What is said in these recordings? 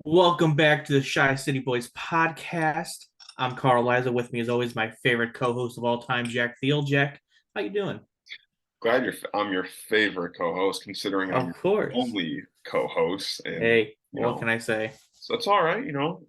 Welcome back to the Shy City Boys podcast. I'm Carl Liza. With me, as always, my favorite co-host of all time, Jack Thiel. Jack, how you doing? Glad I'm your favorite co-host, considering I'm Of your course. only co-host. And, Hey, you what can know, I say? so it's all right.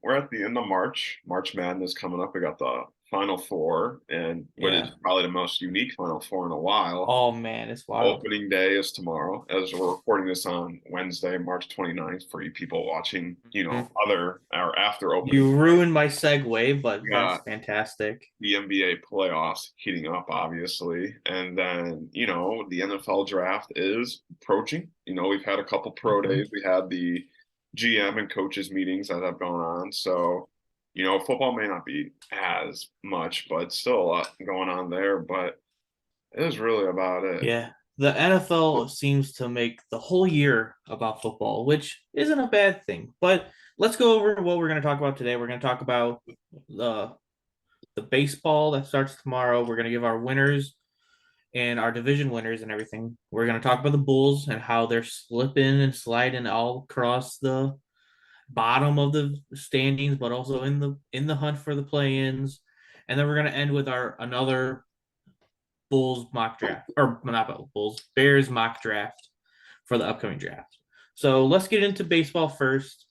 We're at the end of March. March Madness coming up. We got the Final Four, and what is Yeah. probably the most unique Final Four in a while. Oh man, it's wild. Opening day is tomorrow, as we're recording this on Wednesday, March 29th, for you people watching, Mhm. other or after opening. You ruined my segue, but We that's got fantastic. the NBA playoffs heating up, obviously. And then, the NFL draft is approaching. We've had a couple pro Mhm. days. We had the GM and coaches meetings that have gone on. So, football may not be as much, but still a lot going on there. But it is really about it. Yeah. The NFL seems to make the whole year about football, which isn't a bad thing. But let's go over what we're going to talk about today. We're going to talk about the baseball that starts tomorrow. We're going to give our winners and our division winners and everything. We're going to talk about the Bulls and how they're slipping and sliding all across the bottom of the standings, but also in the hunt for the play-ins. And then we're going to end with our another Bulls mock draft, or not Bulls, Bears mock draft for the upcoming draft. So let's get into baseball first.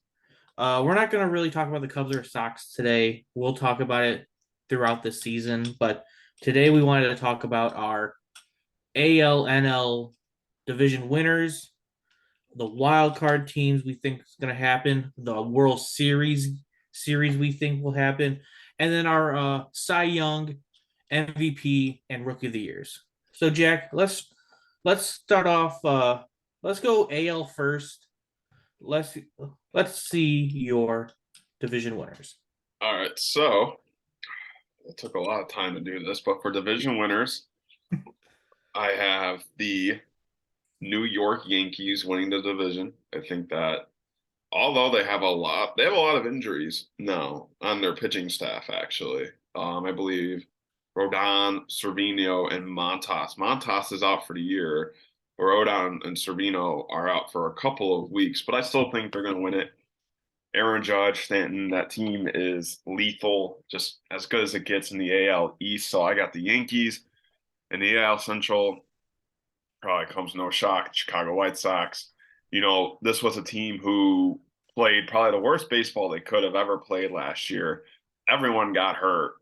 We're not going to really talk about the Cubs or Sox today. We'll talk about it throughout the season, but today we wanted to talk about our ALNL division winners, the wild card teams we think is going to happen, the World Series we think will happen, and then our Cy Young, MVP, and Rookie of the Years. So Jack, let's start off. Let's go AL first. Let's let's see your division winners. All right. So it took a lot of time to do this, but for division winners, I have the New York Yankees winning the division. I think that although they have a lot of injuries now on their pitching staff, actually. I believe Rodon, Cervino, and Montas. Montas is out for the year. Rodon and Cervino are out for a couple of weeks, but I still think they're going to win it. Aaron Judge, Stanton, that team is lethal, just as good as it gets in the AL East. So I got the Yankees and the AL Central. Probably comes no shock. Chicago White Sox. This was a team who played probably the worst baseball they could have ever played last year. Everyone got hurt,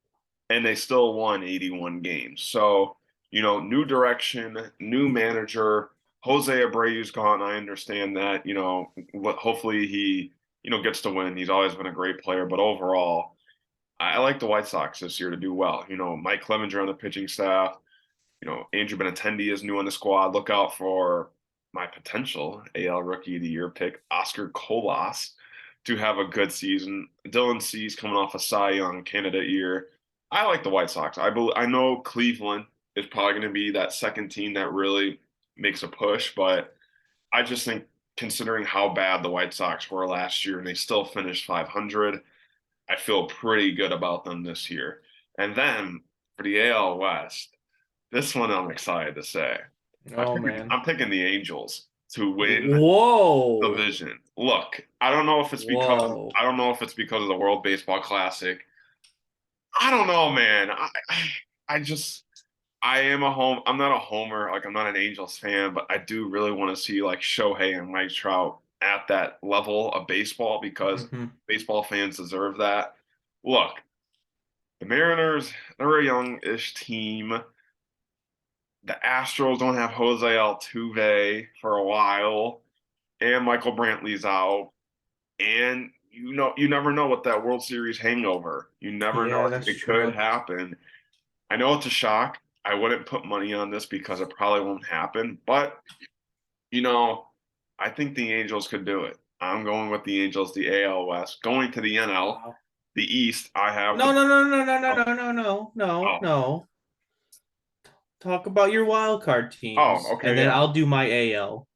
and they still won 81 games. So, new direction, new manager. Jose Abreu's gone. I understand that. Hopefully he, gets to win. He's always been a great player, but overall, I like the White Sox this year to do well. Mike Clevenger on the pitching staff. Andrew Benintendi is new on the squad. Look out for my potential AL Rookie of the Year pick, Oscar Colas, to have a good season. Dylan Cease coming off a Cy Young candidate year. I like the White Sox. I know Cleveland is probably going to be that second team that really makes a push, but I just think considering how bad the White Sox were last year and they still finished 500, I feel pretty good about them this year. And then for the AL West, this one I'm excited to say. Oh man. I'm picking the Angels to win the Whoa. division. Look, I don't know if it's because Whoa. of the World Baseball Classic. I don't know, man. I just I'm not a homer, like I'm not an Angels fan, but I do really want to see like Shohei and Mike Trout at that level of baseball because Mhm. baseball fans deserve that. Look, the Mariners, they're a young-ish team. The Astros don't have Jose Altuve for a while, and Michael Brantley's out. And you never know what that World Series hangover. You never know. Yeah, that's It could true. happen. I know it's a shock. I wouldn't put money on this because it probably won't happen. But, you know, I think the Angels could do it. I'm going with the Angels, the AL West. Going to the NL, Wow. the East, I have No, the no, no, no, no, no, oh, no, no, no, no, oh, no. Talk about your wild card oh, teams, and okay, then yeah. I'll do my AL.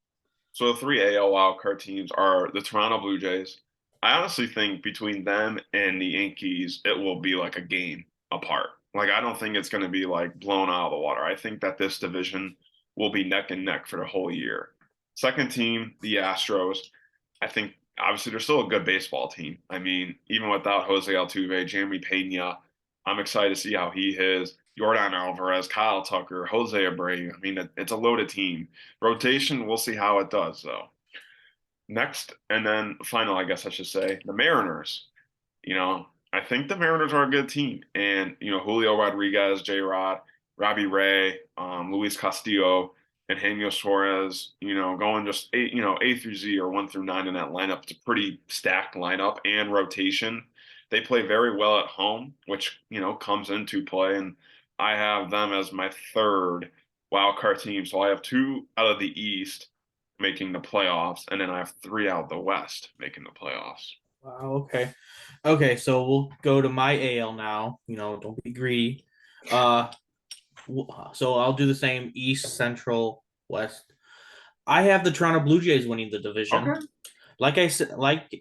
So the three AL wildcard teams are the Toronto Blue Jays. I honestly think between them and the Yankees, it will be like a game apart. Like I don't think it's going to be like blown out of the water. I think that this division will be neck and neck for the whole year. Second team, the Astros. I think obviously they're still a good baseball team. I mean, even without Jose Altuve, Jeremy Pena, I'm excited to see how he is. Jordan Alvarez, Kyle Tucker, Jose Abreu. I mean, it's a loaded team. Rotation, we'll see how it does though. Next, and then final, I guess I should say, the Mariners. I think the Mariners are a good team, and Julio Rodriguez, J. Rod, Robbie Ray, Luis Castillo, and Eugenio Suarez. Going just A through Z or 1 through 9 in that lineup. It's a pretty stacked lineup and rotation. They play very well at home, which comes into play, and I have them as my third wild card team. So I have two out of the East making the playoffs, and then I have three out of the West making the playoffs. Wow, okay. Okay, so we'll go to my AL now. Don't be greedy. Uh so I'll do the same East, Central, West. I have the Toronto Blue Jays winning the division. Okay. Like I said, like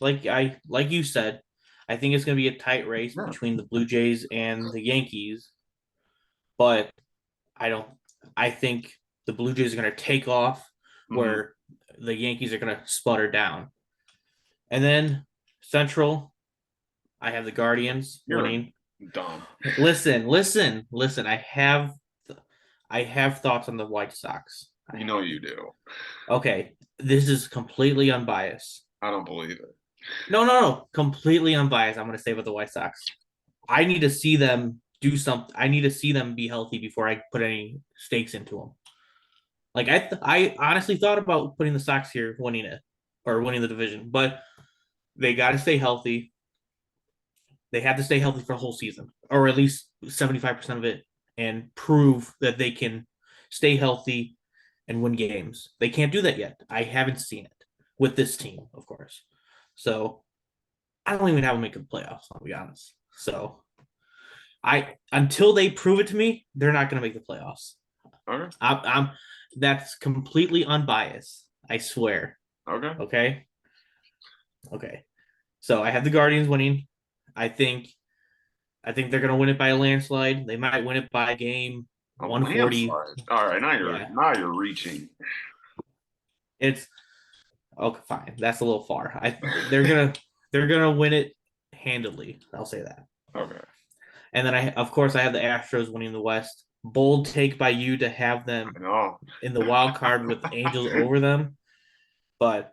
you said, I think it's going to be a tight race Yeah. between the Blue Jays and the Yankees. But I don't. I think the Blue Jays are going to take off, where the Yankees are going to sputter down. And then Central, I have the Guardians You're winning. dumb. Listen. I have thoughts on the White Sox. You know you do. Okay, this is completely unbiased. I don't believe it. No, completely unbiased. I'm going to say about the White Sox. I need to see them do something. I need to see them be healthy before I put any stakes into them. Like I honestly thought about putting the Sox here winning it or winning the division, but they got to stay healthy. They have to stay healthy for the whole season, or at least 75% of it, and prove that they can stay healthy and win games. They can't do that yet. I haven't seen it with this team, of course. So I don't even have them make the playoffs, I'll be honest. So I until they prove it to me, they're not going to make the playoffs. Okay. I'm that's completely unbiased. I swear. Okay. Okay. Okay. So I have the Guardians winning. I think they're gonna win it by a landslide. They might win it by a game A 140. landslide. All right, Yeah. now you're reaching. It's okay, fine. That's a little far. They're gonna win it handily. I'll say that. Okay. And then of course I have the Astros winning the West. Bold take by you to have them I know. in the wild card with Angels over them. But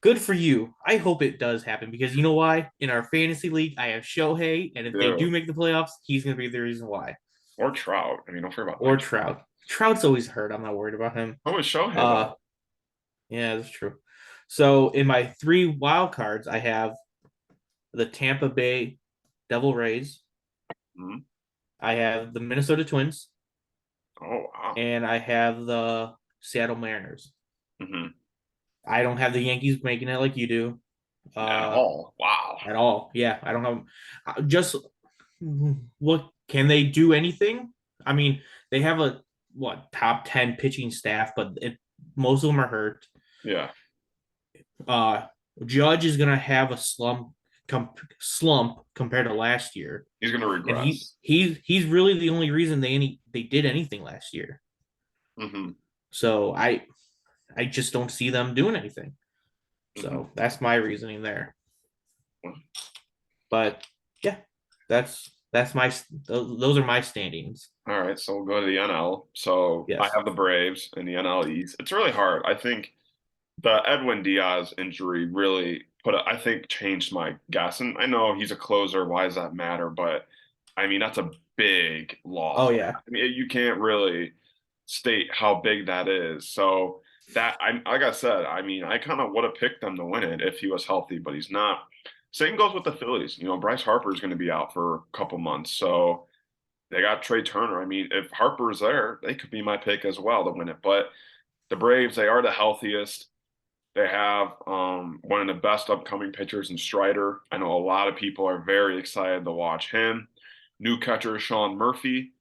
good for you. I hope it does happen because you know why? In our fantasy league, I have Shohei, and if they Yeah. do make the playoffs, he's going to be the reason why. Or Trout. I mean, don't forget about Or Trout. Trout's always hurt. I'm not worried about him. Who was Shohei though? Yeah, that's true. So in my three wild cards, I have the Tampa Bay Devil Rays. Hmm. I have the Minnesota Twins, Oh wow. and I have the Seattle Mariners. Hmm. I don't have the Yankees making it like you do. At all. Wow. At all. Yeah, I don't have just what can they do anything? I mean, they have a top 10 pitching staff, but most of them are hurt. Yeah. Uh Judge is gonna have a slump compared to last year. He's gonna And regress. he's really the only reason they did anything last year. Hmm. So I just don't see them doing anything. So Mhm. that's my reasoning there. But yeah, that's my those are my standings. All right, so we'll go to the NL. So I Yes. have the Braves in the NL East. It's really hard. I think the Edwin Diaz injury really I think changed my guess. And I know he's a closer. Why does that matter? But I mean, that's a big loss. Oh yeah. I mean, you can't really state how big that is. So that like I said, I mean, I kind of would have picked them to win it if he was healthy, but he's not. Same goes with the Phillies. Bryce Harper is going to be out for a couple months. So they got Trey Turner. I mean, if Harper's there, they could be my pick as well to win it. But the Braves, they are the healthiest. They have one of the best upcoming pitchers in Strider. I know a lot of people are very excited to watch him. New catcher Sean Murphy,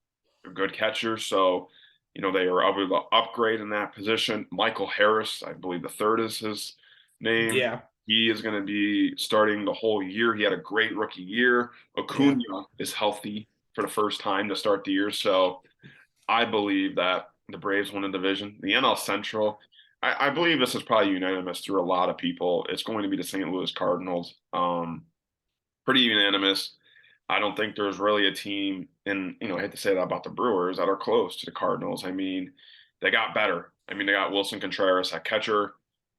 a good catcher. So, they are able to upgrade in that position. Michael Harris, I believe the third is his name. Yeah. He is going to be starting the whole year. He had a great rookie year. Acuna is healthy for the first time to start the year. So I believe that the Braves win the division. The NL Central, I believe this is probably unanimous through a lot of people. It's going to be the St. Louis Cardinals. Pretty unanimous. I don't think there's really a team, and I hate to say that about the Brewers, that are close to the Cardinals. I mean, they got better. I mean, they got Wilson Contreras at catcher.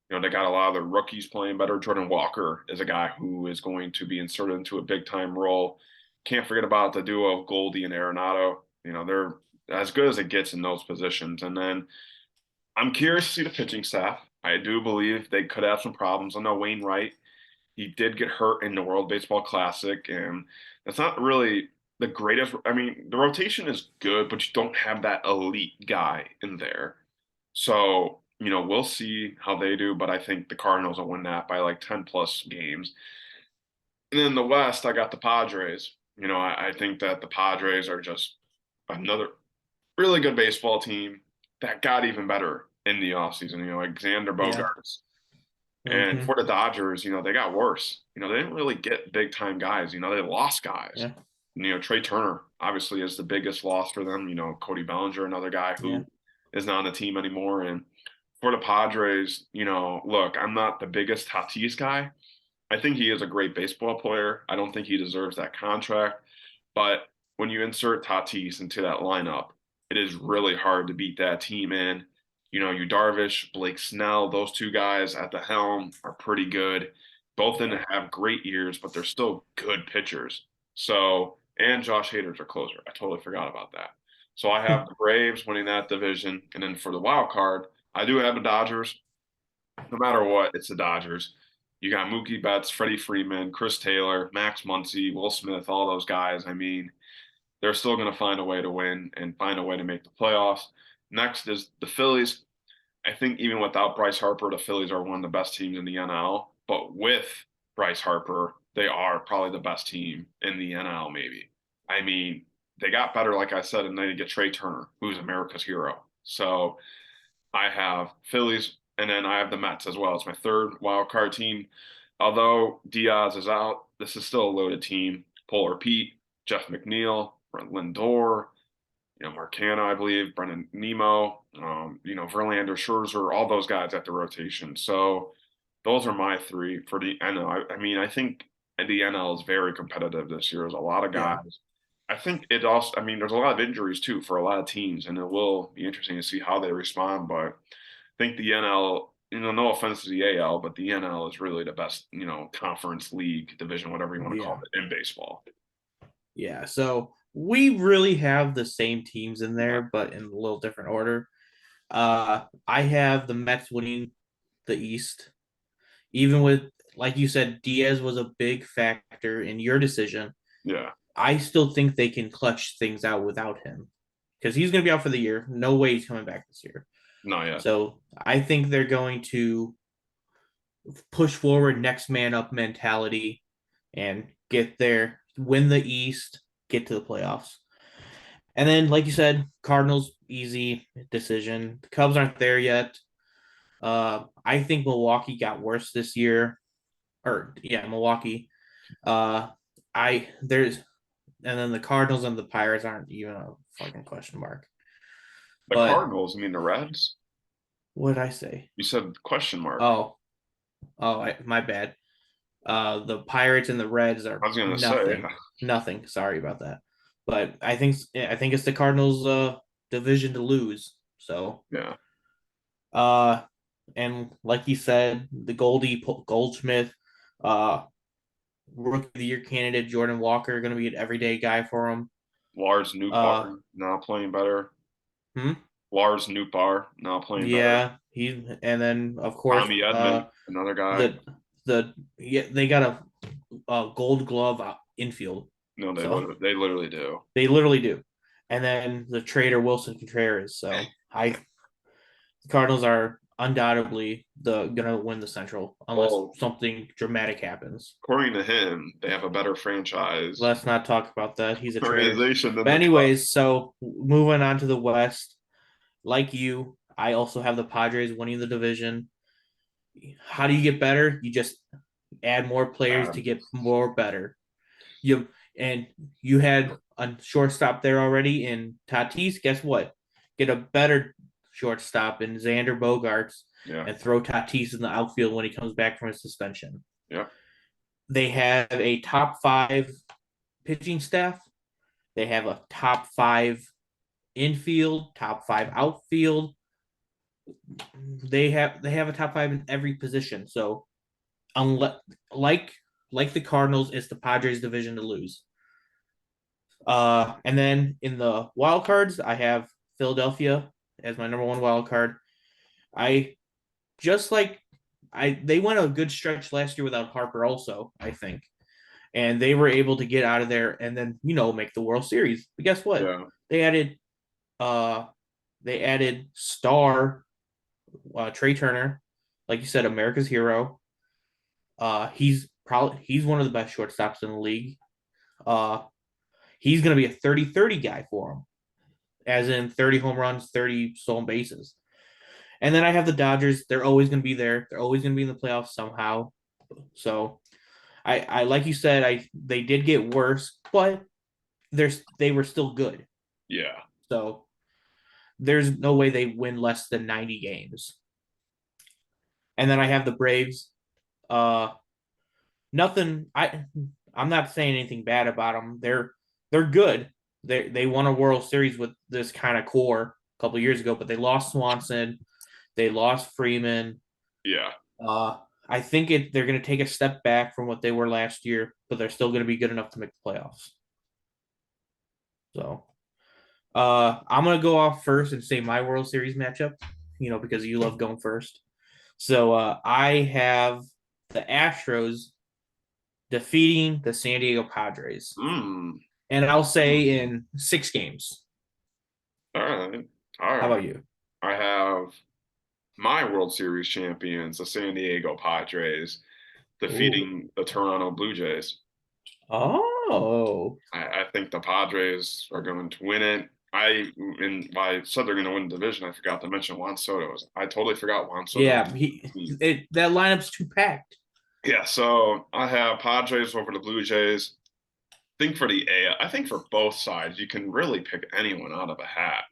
They got a lot of the rookies playing better. Jordan Walker is a guy who is going to be inserted into a big time role. Can't forget about the duo of Goldie and Arenado. They're as good as it gets in those positions. And then I'm curious to see the pitching staff. I do believe they could have some problems. I know Wainwright, he did get hurt in the World Baseball Classic, and that's not really the greatest. I mean, the rotation is good, but you don't have that elite guy in there. So, we'll see how they do, but I think the Cardinals will win that by like 10 plus games. And then the West, I got the Padres. I think that the Padres are just another really good baseball team that got even better in the offseason. Like Xander Yeah. Bogaerts. And Hmm. for the Dodgers, they got worse. They didn't really get big time guys. They lost guys. Yeah. Trey Turner obviously is the biggest loss for them. Cody Bellinger, another guy Yeah. who is not on the team anymore. And for the Padres, look, I'm not the biggest Tatis guy. I think he is a great baseball player. I don't think he deserves that contract. But when you insert Tatis into that lineup, it is really hard to beat that team in. You Darvish, Blake Snell, those two guys at the helm are pretty good. Both of them have great years, but they're still good pitchers. So, and Josh Hader's a closer. I totally forgot about that. So I have the Braves winning that division. And then for the wild card, I do have the Dodgers. No matter what, it's the Dodgers. You got Mookie Betts, Freddie Freeman, Chris Taylor, Max Muncy, Will Smith, all those guys. I mean, they're still going to find a way to win and find a way to make the playoffs. Next is the Phillies. I think even without Bryce Harper, the Phillies are one of the best teams in the NL. But with Bryce Harper, they are probably the best team in the NL, maybe. I mean, they got better, like I said, and then you get Trey Turner, who's America's hero. So I have Phillies, and then I have the Mets as well. It's my third wild card team. Although Diaz is out, this is still a loaded team. Polar Pete, Jeff McNeil, Brent Lindor, Marcano, I believe, Brennan Nemo, Verlander, Scherzer, all those guys at the rotation. So those are my three for the NL. I mean, I think the NL is very competitive this year. There's a lot of Yeah. guys. I think it also, I mean, there's a lot of injuries too for a lot of teams, and it will be interesting to see how they respond. But I think the NL, no offense to the AL, but the NL is really the best, conference league division, whatever you want to call Yeah. it, in baseball. Yeah. So we really have the same teams in Yeah. there, but in a little different order. I have the Mets winning the East, even with, like you said, Diaz was a big factor in your decision. Yeah. I still think they can clutch things out without him because he's going to be out for the year. No way he's coming back this year. No, yeah. So I think they're going to push forward, next man up mentality, and get there, win the East, get to the playoffs. And then, like you said, Cardinals easy decision. The Cubs aren't there yet. I think Milwaukee got worse this year, or yeah, Milwaukee. Uh, I there's and then the Cardinals and the Pirates aren't even a fucking question mark. The But Cardinals, I mean the Reds. what did I say? You said question mark. Oh, my bad. The Pirates and the Reds I are was gonna say, nothing, nothing. Sorry about that. But I think it's the Cardinals' division to lose. So yeah. uh, and like you said, the Goldschmidt, uh, rookie of the year candidate Jordan Walker going to be an everyday guy for him. Lars Uh, Nootbaar now playing better. hmm? Lars Nootbaar now playing better. Yeah, and then of course Tommy Edman, another guy. they got a Gold Glove infield, No, so they literally do. they literally do. And then the trader Wilson Contreras. So the Cardinals are undoubtedly gonna win the Central unless Well, something dramatic happens. according to him, they have a better franchise Let's not talk about that. He's a traitor. organization than But the Cubs. anyways, so moving on to the West, like you, I also have the Padres winning the division. How do you get better? You just add more players to get more better. You and you had a shortstop there already in Tatis. Guess what? Get a better shortstop in Xander Bogarts, Yeah. and throw Tatis in the outfield when he comes back from his suspension. Yeah. They have a top five pitching staff. They have a top five infield, top five outfield. They have a top five in every position. So unless like the Cardinals, it's the Padres division to lose. And then in the wild cards, I have Philadelphia as my number one wild card. I just like I they went a good stretch last year without Harper also, I think. And they were able to get out of there and then, make the World Series. But guess what? Yeah. They added uh they added star Trey Turner, like you said, America's hero. He's one of the best shortstops in the league. Uh he's gonna be a 30-30 guy for him, as in 30 home runs, 30 stolen bases. And then I have the Dodgers. They're always going to be there. They're always going to be in the playoffs somehow. So I like you said, they did get worse, but they were still good. Yeah. So there's no way they win less than 90 games. And then I have the Braves. Uh, nothing. I'm not saying anything bad about them. They're good. They won a World Series with this kind of core a couple years ago, but they lost Swanson. They lost Freeman. Yeah. Uh, I think they're going to take a step back from what they were last year, but they're still going to be good enough to make the playoffs. So, I'm going to go off first and say my World Series matchup, because you love going first. So, I have the Astros defeating the San Diego Padres, Mm. and I'll say in 6 games. All right. All How right. about you? I have my World Series champions, the San Diego Padres, Ooh. defeating the Toronto Blue Jays. Oh, I think the Padres are going to win it. I said they're going to win the division. I forgot to mention Juan Soto. I totally forgot Juan Soto. yeah. That lineup's too packed. Yeah, so I have Padres over the Blue Jays. I think for both sides, you can really pick anyone out of a hat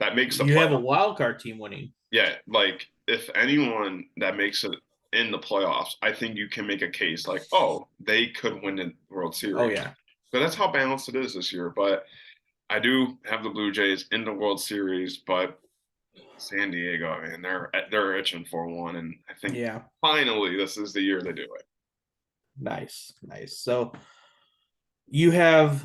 that makes the You have a playoffs. wild card team winning. Yeah, like if anyone that makes it in the playoffs, I think you can make a case like, oh, they could win the World Oh Series. yeah. So that's how balanced it is this year. But I do have the Blue Jays in the World Series, but San Diego, man, they're itching for one, and I think Yeah. finally this is the year they do it. Nice. Nice. So you have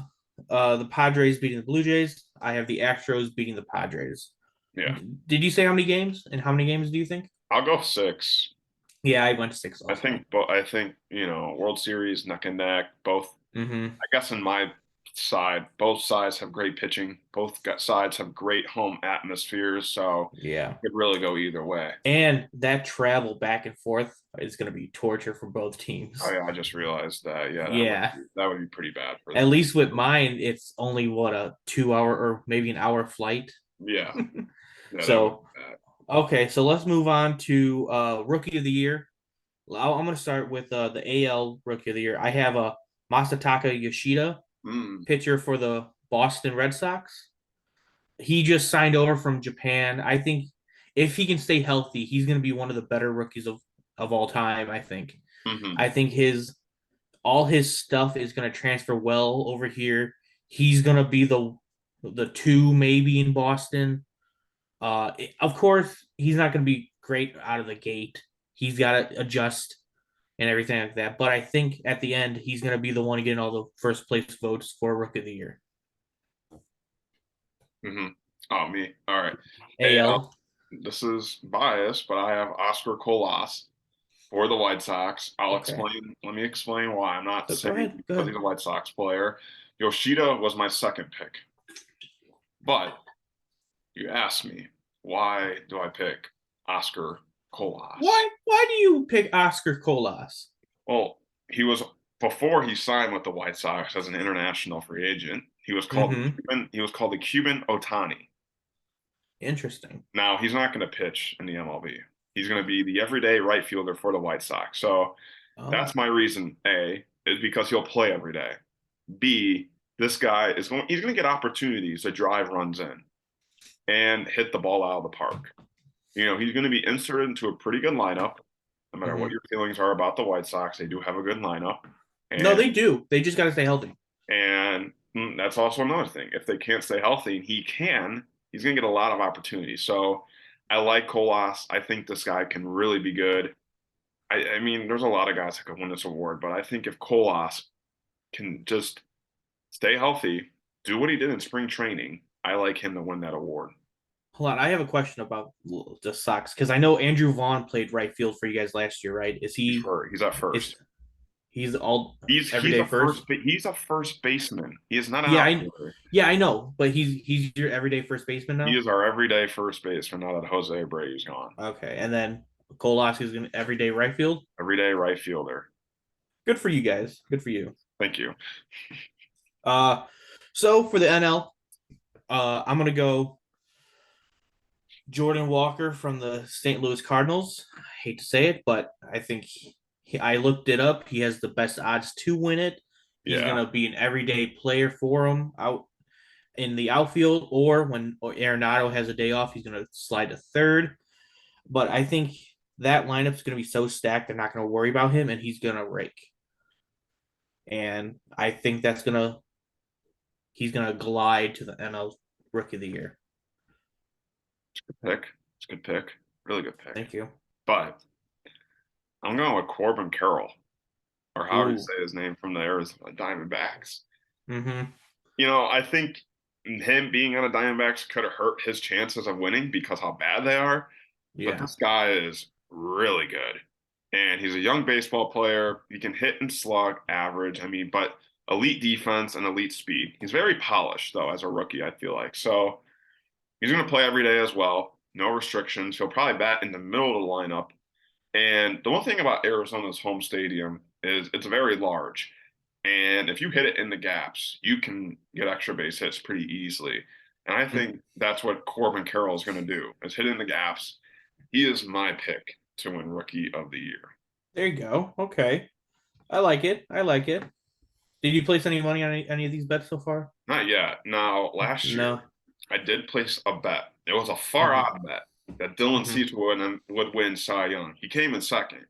the Padres beating the Blue Jays. I have the Astros beating the Padres. Yeah, Did you say how many games? And how many games do you think? I'll go six. Yeah, I went to six I also. think, but I think World Series neck and neck. Both, Mm-hmm. I guess, in my side, both sides have great pitching. Sides have great home atmospheres, so Yeah. it could really go either way. And that travel back and forth is going to be torture for both Oh teams. yeah, I just realized that. Yeah, Yeah. that would be pretty bad for At them. least with mine, it's only a 2 hour or maybe an hour flight. Yeah, yeah, that would So, be bad. okay. So let's move on to rookie of the year. I'm going to start with the AL Rookie of the Year. I have a Masataka Yoshida, Mm, pitcher for the Boston Red Sox. He just signed over from Japan. I think if he can stay healthy, he's going to be one of the better rookies of all time. I think. hmm I think his all his stuff is going to transfer well over here. He's going to be the two maybe in Boston. Of course, he's not going to be great out of the gate. He's got to adjust and everything like that. But I think at the end, he's going to be the one getting all the first place votes for Rookie of the Year. hmm Oh, me. All right. AL. AL. This is biased, but I have Oscar Colas for the White Sox. I'll Okay. explain. Let me explain why. I'm not So go saying ahead. Go because he's ahead. a White Sox player. Yoshida was my second pick, but you asked me why do I pick Oscar Colas? Why do you pick Oscar Colas? Well, he was before he signed with the White Sox as an international free agent. Mm-hmm. He was called the Cuban Otani. Interesting. Now he's not going to pitch in the MLB. He's going to be the everyday right fielder for the White Sox. So Oh, that's my reason. A is because he'll play every day. B, this guy he's going to get opportunities to drive runs in and hit the ball out of the park. He's going to be inserted into a pretty good lineup. No matter what Mhm. your feelings are about the White Sox, they do have a good lineup, No, they and do. They just got to stay healthy. that's also another thing. If they can't stay healthy, and he's going to get a lot of opportunities. So I like Colas. I think this guy can really be good. I mean, there's a lot of guys that could win this award, but I think if Colas can just stay healthy, do what he did in spring training, I like him to win that award. Hold on, I have a question about the Sox because I know Andrew Vaughn played right field for you guys last year, right? Is he? He's at Is first. he's all He's everyday a first? he's a first baseman. He is not an Yeah, I outfielder. yeah I know, but he's your everyday first baseman He now. is our everyday first baseman now that Jose Abreu's gone. Okay, and then Coloski is gonna everyday right field. Everyday right fielder. Good for you guys. Good for you. Thank you. Uh, so for the NL, I'm gonna go Jordan Walker from the St. Louis Cardinals. I hate to say it, but I think I looked it up. He has the best odds to win it. He's Yeah. gonna be an everyday player for him out in the outfield, or when Arenado has a day off, he's gonna slide to third. But I think that lineup's gonna be so stacked, they're not gonna worry about him, and he's gonna rake. And I think he's gonna glide to the NL Rookie of the Year. Pick. It's a good pick. Really good pick. Thank you. But I'm going with Corbin Carroll, or how do you Ooh. say his name from the Arizona Diamondbacks. Mm-hmm. I think him being on the Diamondbacks could have hurt his chances of winning because how bad they are. But Yeah. this guy is really good. And he's a young baseball player. He can hit and slug average. I mean, but elite defense and elite speed. He's very polished, though, as a rookie, I feel like. So he's going to play every day as well. No restrictions. He'll probably bat in the middle of the lineup. And the one thing about Arizona's home stadium is it's very large. And if you hit it in the gaps, you can get extra base hits pretty easily. And I think that's what Corbin Carroll is going to do, is hit in the gaps. He is my pick to win Rookie of the Year. There you go. Okay. I like it. I like it. Did you place any money on any of these bets so far? Not yet. Now, last year, No. I did place a bet. It was a far Mm-hmm. odd bet that Dylan Mm-hmm. Cease would win Cy Young. He came in second.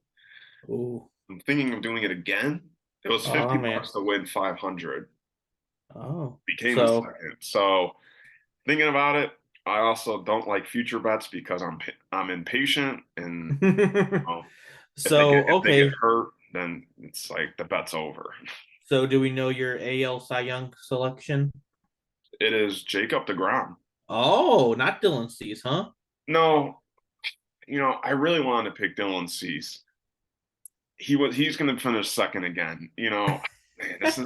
Ooh. I'm thinking of doing it again. It was Oh 50 man. bucks to win 500. Oh. He came in So second. So thinking about it, I also don't like future bets because I'm impatient, and um, so if they get okay. hurt, then it's like the bet's over. So do we know your AL Cy Young selection? It is Jacob DeGrom. Oh, not Dylan Cease, huh? No, I really wanted to pick Dylan Cease. He's going to finish second again. Man, this is.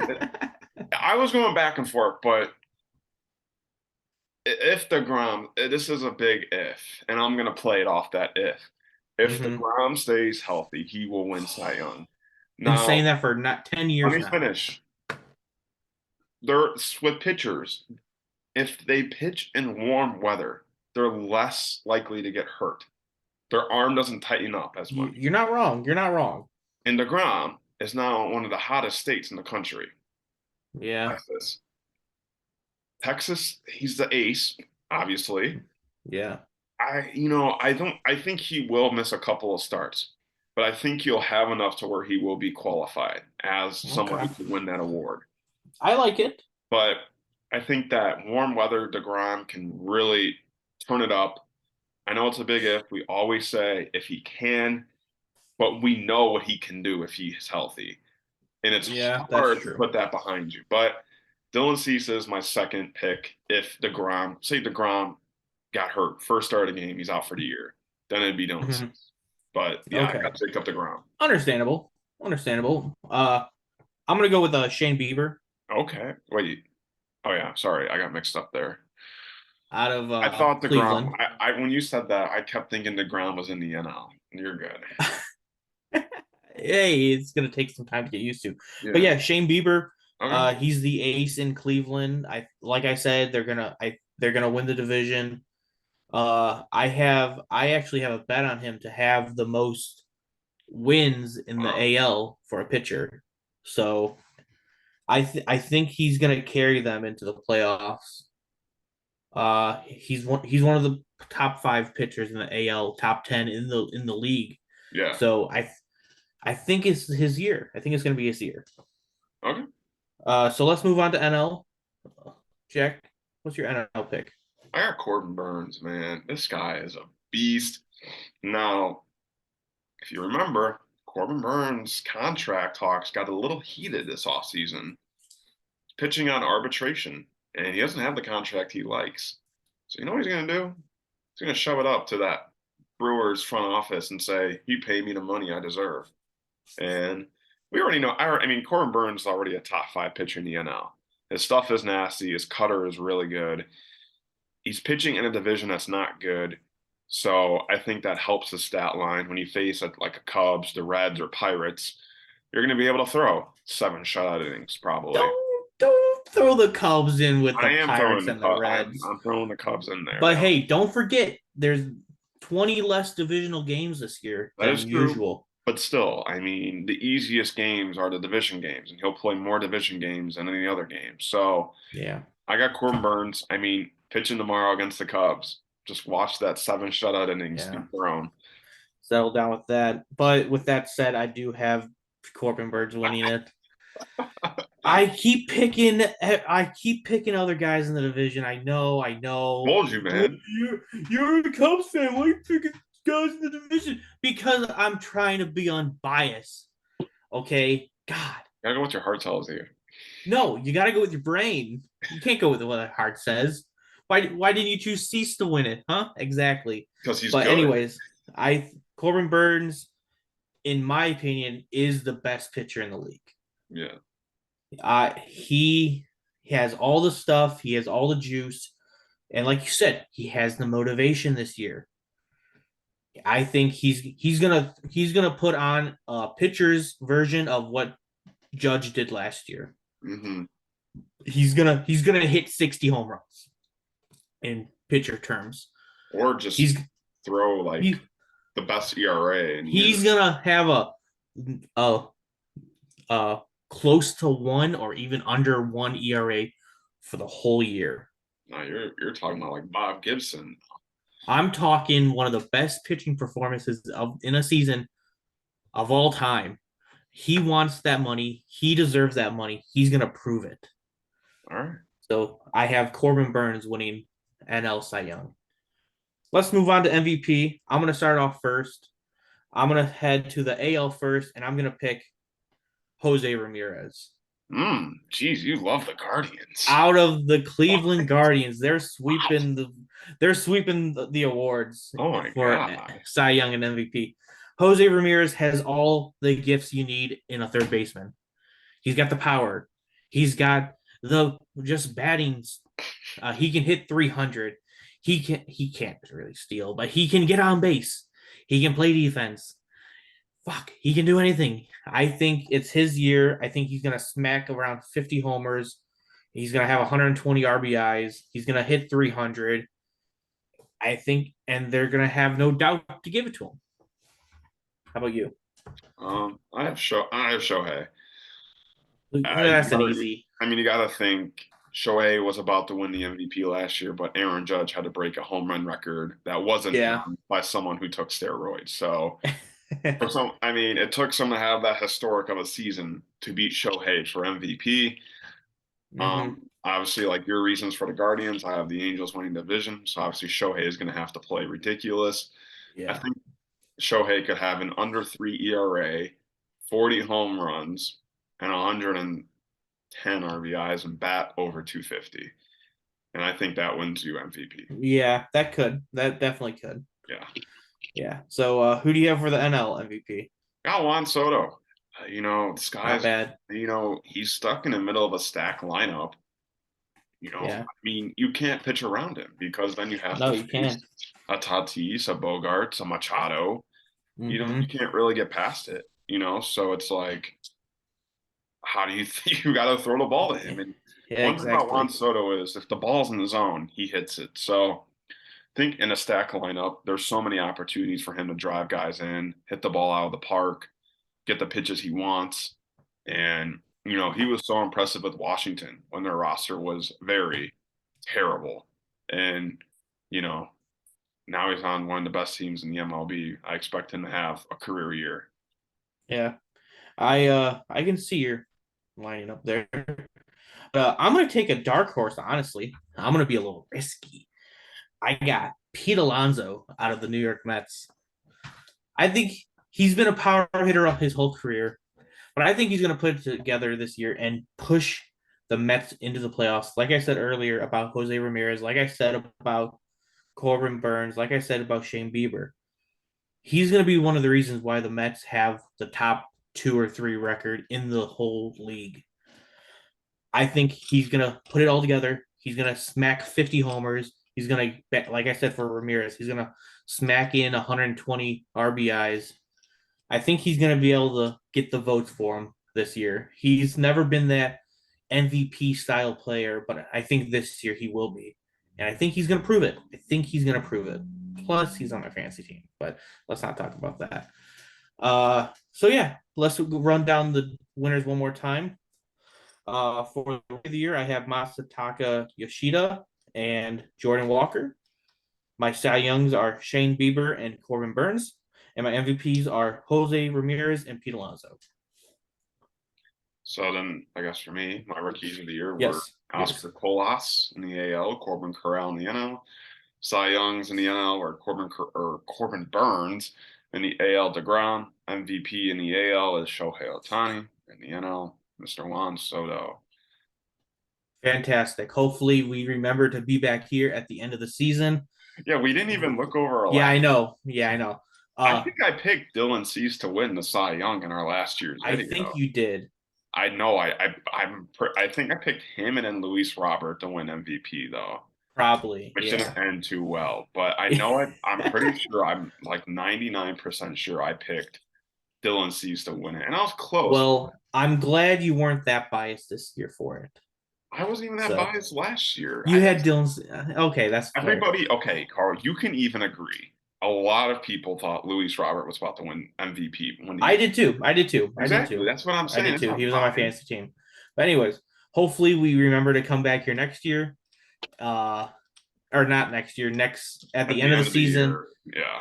I was going back and forth, but if DeGrom, this is a big if, and I'm going to play it off that if. If Mm-hmm. DeGrom stays healthy, he will win Cy Young. Been Now, saying that for not 10 let years me now. finish. They're with pitchers. If they pitch in warm weather, they're less likely to get hurt. Their arm doesn't tighten up as much. You're not wrong. You're not wrong. And DeGrom is now one of the hottest states in the country. Yeah. Texas. Texas, he's the ace, obviously. Yeah. I think he will miss a couple of starts, but I think he'll have enough to where he will be qualified as Okay. somebody to win that award. I like it. But I think that warm weather DeGrom can really turn it up. I know it's a big if. We always say if he can, but we know what he can do if he is healthy. And it's Yeah, that's hard to true. put that behind you. But Dylan Cease is my second pick. If DeGrom got hurt first start of the game, he's out for the year, then it'd be Dylan Mhm. Cease. But yeah, I Okay. got Jacob DeGrom. Understandable. Understandable. I'm gonna go with Shane Bieber Okay. Wait. Oh yeah, sorry, I got mixed up there. out of I thought DeGrom. Cleveland. I when you said that, I kept thinking DeGrom was in the NL. You're good. Hey, it's gonna take some time to get used to. But Yeah. yeah, Shane Bieber, Okay. he's the ace in Cleveland. Like I said, they're gonna win the division. I actually have a bet on him to have the most wins in the Wow. AL for a pitcher. So I think he's gonna carry them into the playoffs. He's one of the top 5 pitchers in the AL, top 10 in the league. Yeah. So I think it's his year. I think it's going to be his year. Okay. So let's move on to NL. Jack, what's your NL pick? I got Corbin Burns, man. This guy is a beast. Now, if you remember, Corbin Burns' contract talks got a little heated this offseason, pitching on arbitration, and he doesn't have the contract he likes. So you know what he's going to do? He's going to shove it up to that Brewers front office and say, "You pay me the money I deserve." And we already know. I mean, Corbin Burns is already a top 5 pitcher in the NL. His stuff is nasty. His cutter is really good. He's pitching in a division that's not good. So I think that helps his stat line when you face like a Cubs, the Reds, or Pirates. You're going to be able to throw 7 shutout innings probably. Don't throw the Cubs in with I the am Pirates throwing the and the Reds. I'm throwing the Cubs in there. But hey, don't forget there's 20 less divisional games this year That than is true. usual. But still, I mean, the easiest games are the division games, and he'll play more division games than any other game. So Yeah. I got Corbin Burns. I mean, pitching tomorrow against the Cubs. Just watch that 7 shutout innings be Yeah. thrown. Settle down with that. But with that said, I do have Corbin Burns winning it. I keep picking other guys in the division. I know. Told you, man. You're a Cubs fan. Why are you picking guys in the division? Because I'm trying to be unbiased. Okay? God. Gotta go with your heart tells you. No, you gotta go with your brain. You can't go with what the heart says. Why didn't you choose Cease to win it? Huh? Exactly. Because he's But good. anyways, Corbin Burns, in my opinion, is the best pitcher in the league. Yeah. He has all the stuff, he has all the juice, and like you said, he has the motivation this year. I think he's gonna put on a pitcher's version of what Judge did last year. Mm-hmm. He's gonna hit 60 home runs in pitcher terms. Or just throw like the best ERA. And he's gonna have a close to 1 or even under 1 ERA for the whole year. No, you're talking about like Bob Gibson. I'm talking one of the best pitching performances in a season of all time. He wants that money. He deserves that money. He's gonna prove it. All right. So I have Corbin Burns winning NL Cy Young. Let's move on to MVP. I'm gonna start off first. I'm gonna head to the AL first, and I'm gonna pick Jose Ramirez. Geez, you love the Guardians. Out of the Cleveland Guardians, they're sweeping the awards for God. Cy Young and MVP. Jose Ramirez has all the gifts you need in a third baseman. He's got the power. He's got the just batting. He can hit 300. He can't really steal, but he can get on base. He can play defense. Fuck, he can do anything. I think it's his year. I think he's gonna smack around 50 homers. He's gonna have 120 RBIs. He's gonna hit 300. I think, and they're gonna have no doubt to give it to him. How about you? I have Shohei. That's an easy. I mean, you got to think Shohei was about to win the MVP last year, but Aaron Judge had to break a home run record that wasn't by someone who took steroids. So, it took someone to have that historic of a season to beat Shohei for MVP. Obviously, like your reasons for the Guardians, I have the Angels winning the division, so obviously Shohei is going to have to play ridiculous. Yeah. I think Shohei could have an under 3 ERA, 40 home runs, and 110 RBIs and bat over 250. And I think that wins you MVP. Yeah, that could. That definitely could. Yeah. Yeah. So who do you have for the NL MVP? Got Juan Soto. This guy's not bad. He's stuck in the middle of a stacked lineup. I mean, you can't pitch around him because then you have you can't. A Tatis, a Bogarts, a Machado. You can't really get past it. So it's like, how do you think you got to throw the ball to him? And one thing about Juan Soto is if the ball's in the zone, he hits it. So I think in a stack lineup, there's so many opportunities for him to drive guys in, hit the ball out of the park, get the pitches he wants. And, he was so impressive with Washington when their roster was very terrible. And, now he's on one of the best teams in the MLB. I expect him to have a career year. Yeah. I can see you're lining up there. I'm gonna take a dark horse, honestly. I'm gonna be a little risky. I got Pete Alonso out of the New York Mets. I think he's been a power hitter his whole career, but I think he's going to put it together this year and push the Mets into the playoffs. Like I said earlier about Jose Ramirez, like I said about Corbin Burns, like I said about Shane Bieber. He's going to be one of the reasons why the Mets have the top 2 or 3 record in the whole league. I think he's going to put it all together. He's going to smack 50 homers. He's going to, like I said for Ramirez, he's going to smack in 120 RBIs. I think he's going to be able to get the votes for him this year. He's never been that MVP style player, but I think this year he will be. And I think he's going to prove it. I think he's going to prove it. Plus, he's on my fantasy team, but let's not talk about that. So yeah, let's run down the winners one more time. For the year, I have Masataka Yoshida and Jordan Walker. My Cy Youngs are Shane Bieber and Corbin Burns. And my MVPs are Jose Ramirez and Pete Alonso. So then, I guess for me, my rookies of the year were Yes. Oscar Colas in the AL, Corbin Carroll in the NL. Cy Youngs in the NL were Corbin Burns in the AL. DeGrom MVP in the AL is Shohei Ohtani in the NL. Mr. Juan Soto. Fantastic. Hopefully, we remember to be back here at the end of the season. Yeah, we didn't even look over our Yeah, last. I know. Yeah, I know. I think I picked Dylan Cease to win the Cy Young in our last year's I video. think you did. I know. I think I picked him and then Luis Robert to win MVP though. Probably. Which Yeah. didn't end too well, but I know it. I'm pretty sure. I'm like 99% sure I picked Dylan Cease to win it, and I was close. Well, I'm glad you weren't that biased this year for it. I wasn't even that biased last year. You had Dylan's. Okay, that's everybody. Fair. Okay, Carl, you can even agree. A lot of people thought Luis Robert was about to win MVP. I did too. I did too. Exactly. I did too. That's what I'm saying. I did too. He was on my fantasy team. But anyways, hopefully we remember to come back here next year. Or not next year. At the end of the season. Yeah.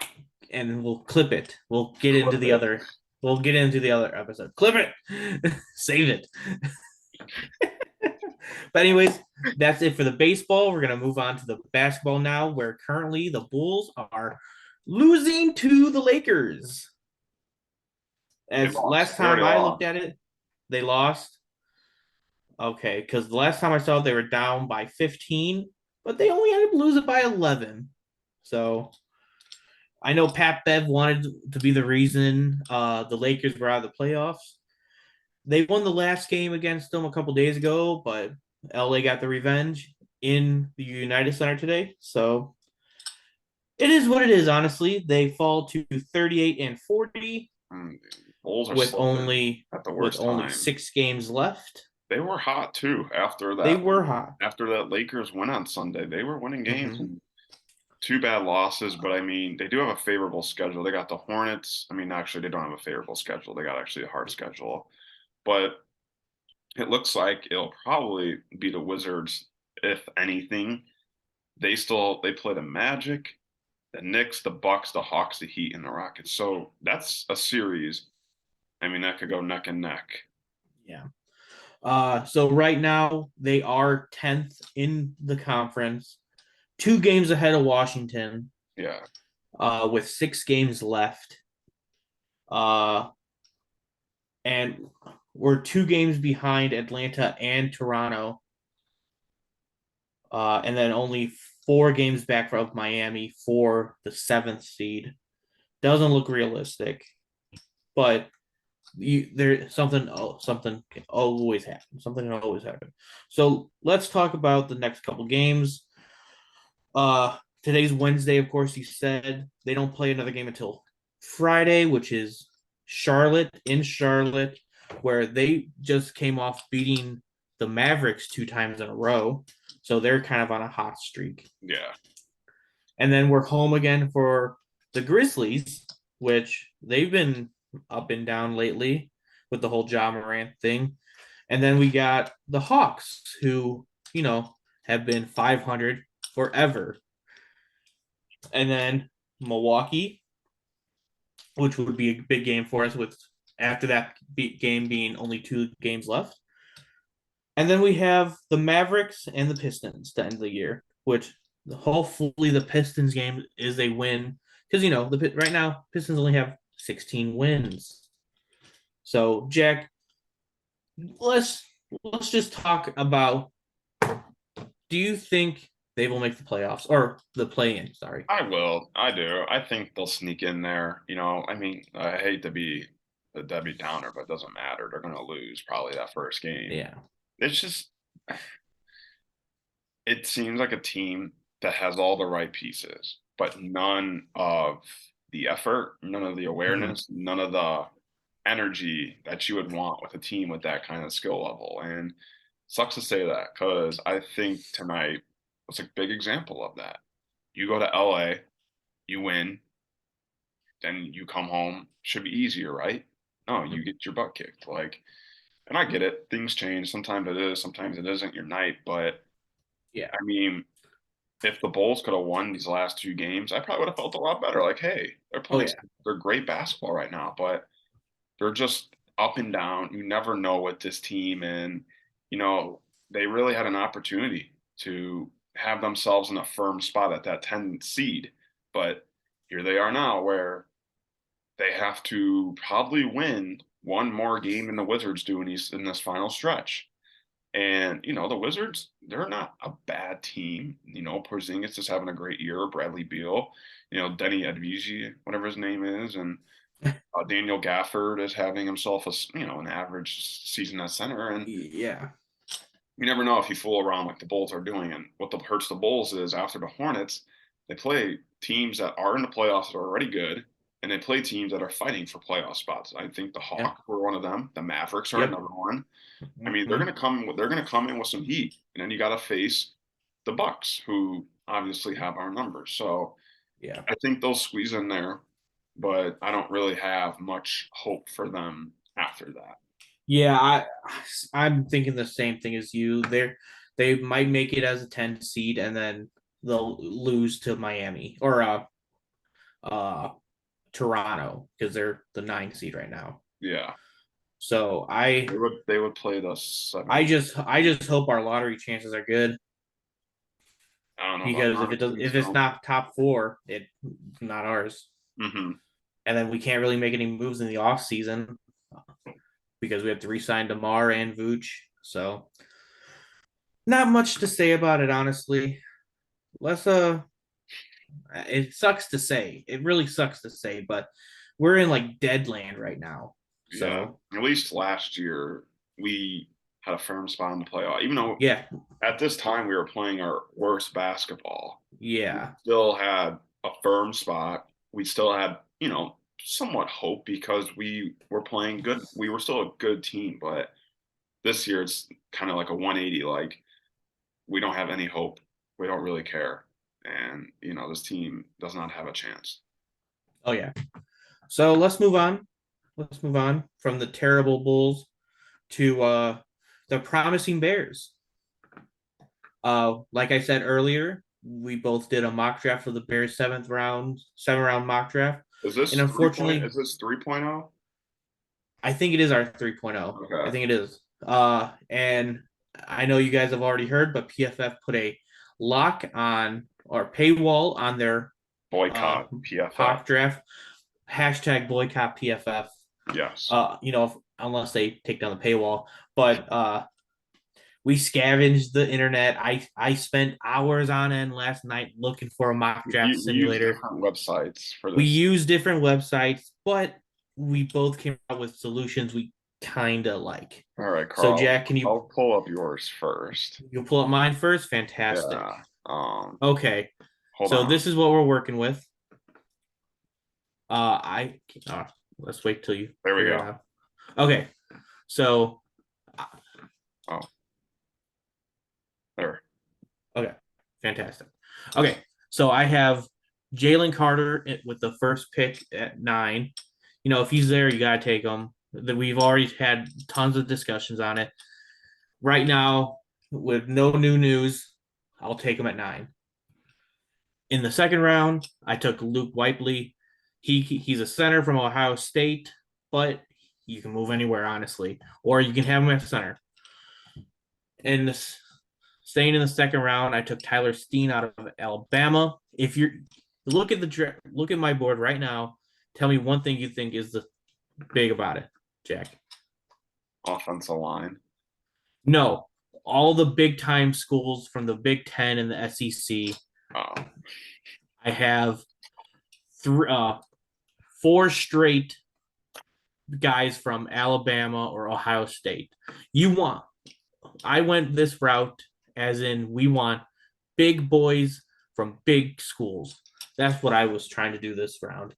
And we'll clip it. We'll get into the other. We'll get into the other episode. Clip it. Save it. But anyways, that's it for the baseball. We're gonna move on to the basketball now, where currently the Bulls are losing to the Lakers. As last time I looked at it, they lost. Okay, because the last time I saw it, they were down by 15, but they only ended up losing by 11. So I know Pat Bev wanted to be the reason the Lakers were out of the playoffs. They won the last game against them a couple days ago, but LA got the revenge in the United Center today. So it is what it is, honestly. They fall to 38 and 40 with only 6 games left. They were hot too after that. They were hot. After that Lakers win on Sunday. They were winning games. Mm-hmm. 2 bad losses, but I mean, they do have a favorable schedule. They got the Hornets. I mean, actually, they don't have a favorable schedule. They got actually a hard schedule. But it looks like it'll probably be the Wizards, if anything. They play the Magic, the Knicks, the Bucks, the Hawks, the Heat, and the Rockets. So that's a series. I mean, that could go neck and neck. Yeah. So right now they are 10th in the conference, 2 games ahead of Washington. Yeah. With 6 games left. And we're 2 games behind Atlanta and Toronto. And then only 4 games back of Miami for the 7th seed. Doesn't look realistic, but there's something can always happen. Something can always happen. So let's talk about the next couple games. Today's Wednesday, of course. You said they don't play another game until Friday, which is Charlotte, where they just came off beating the Mavericks 2 times in a row. So they're kind of on a hot streak. Yeah. And then we're home again for the Grizzlies, which they've been up and down lately with the whole Ja Morant thing. And then we got the Hawks, who, have been 500 forever. and then Milwaukee, which would be a big game for us with after that game being only 2 games left. And then we have the Mavericks and the Pistons to end the year, which hopefully the Pistons game is a win because the right now Pistons only have 16 wins. So Jack, let's let's just talk about, do you think they will make the playoffs or the play in? Sorry. I will. I do. I think they'll sneak in there. I mean, I hate to be a Debbie Downer, but it doesn't matter. They're going to lose probably that first game. Yeah. It's just, it seems like a team that has all the right pieces, but none of the effort, none of the Mm-hmm. awareness, none of the energy that you would want with a team with that kind of skill level. And sucks to say that because I think tonight was a big example of that. You go to LA, you win, then you come home. Should be easier, right? No, you get your butt kicked. And I get it. Things change. Sometimes it is, sometimes it isn't your night. But Yeah. I mean, if the Bulls could have won these last 2 games, I probably would have felt a lot better. Like, hey, they're Oh playing, yeah. they're great basketball right now, but they're just up and down. You never know with this team. And, you know, they really had an opportunity to have themselves in a firm spot at that 10 seed. But here they are now where they have to probably win one more game than the Wizards do in this final stretch. And the Wizards, they're not a bad team. Porzingis is having a great year. Bradley Beal, Denny Adviji, whatever his name is, and Daniel Gafford is having himself an average season at center. And Yeah. you never know if you fool around like the Bulls are doing. And what hurts the Bulls is after the Hornets, they play teams that are in the playoffs that are already good, and they play teams that are fighting for playoff spots. I think the Yeah. Hawks were one of them. The Mavericks are Yep. another one. I mean, Mm-hmm. they're gonna come in with some heat, and then you got to face the Bucks, who obviously have our numbers. So Yeah. I think they'll squeeze in there, but I don't really have much hope for them after that. Yeah, I'm thinking the same thing as you. They might make it as a 10 seed and then they'll lose to Miami or uh Toronto because they're the 9 seed right now. Yeah, So I they would play the I 7. just I just hope our lottery chances are good I don't know about because not if it's not top 4, it's not ours. hmm And then we can't really make any moves in the off season because we have to re-sign DeMar and Vooch. So not much to say about it, honestly. Let's it sucks to say. It really sucks to say, but we're in like deadland right now. Yeah, So at least last year we had a firm spot in the playoff. Even though yeah, at this time we were playing our worst basketball, we yeah, still had a firm spot. We still had, somewhat hope because we were playing good. We were still a good team, but this year it's kind of like a 180. Like we don't have any hope. We don't really care, and this team does not have a chance. oh yeah. So let's move on. Let's move on from the terrible Bulls to the promising Bears. Like I said earlier, we both did a mock draft for the Bears 7th round mock draft. Is And this 3 point? unfortunately, Is this 3.0? I think it is our 3.0. I Okay. think it is. And I know you guys have already heard, but PFF put a lock on or paywall on their uh Boycott PFF. mock draft. Hashtag boycott PFF. Yes. Unless they take down the paywall. But we scavenged the internet. I spent hours on end last night looking for a mock draft We use simulator. different websites for We this. use different websites, but we both came out with solutions we kind of like. All right, So Carl. Jack, can you I'll pull up yours first. you pull up mine first? Fantastic. Yeah. Okay. Hold So on. this is what we're working with. I let's wait till you There we figure it go. out. Okay. So Oh, there. okay, fantastic. Okay, so I have Jalen Carter with the first pick at 9. If he's there, you gotta take him. That we've already had tons of discussions on it. Right now, with no new news, I'll take him at 9. In the second round, I took Luke Whiteley. He's a center from Ohio State, but you can move anywhere, honestly, or you can have him at center. And staying in the second round, I took Tyler Steen out of Alabama. If you're look at my board right now, tell me one thing you think is the big about it, Jack. Offensive line. No, all the big time schools from the Big Ten and the SEC. Oh, I have four straight guys from Alabama or Ohio State. I went this route as in we want big boys from big schools. That's what I was trying to do this round.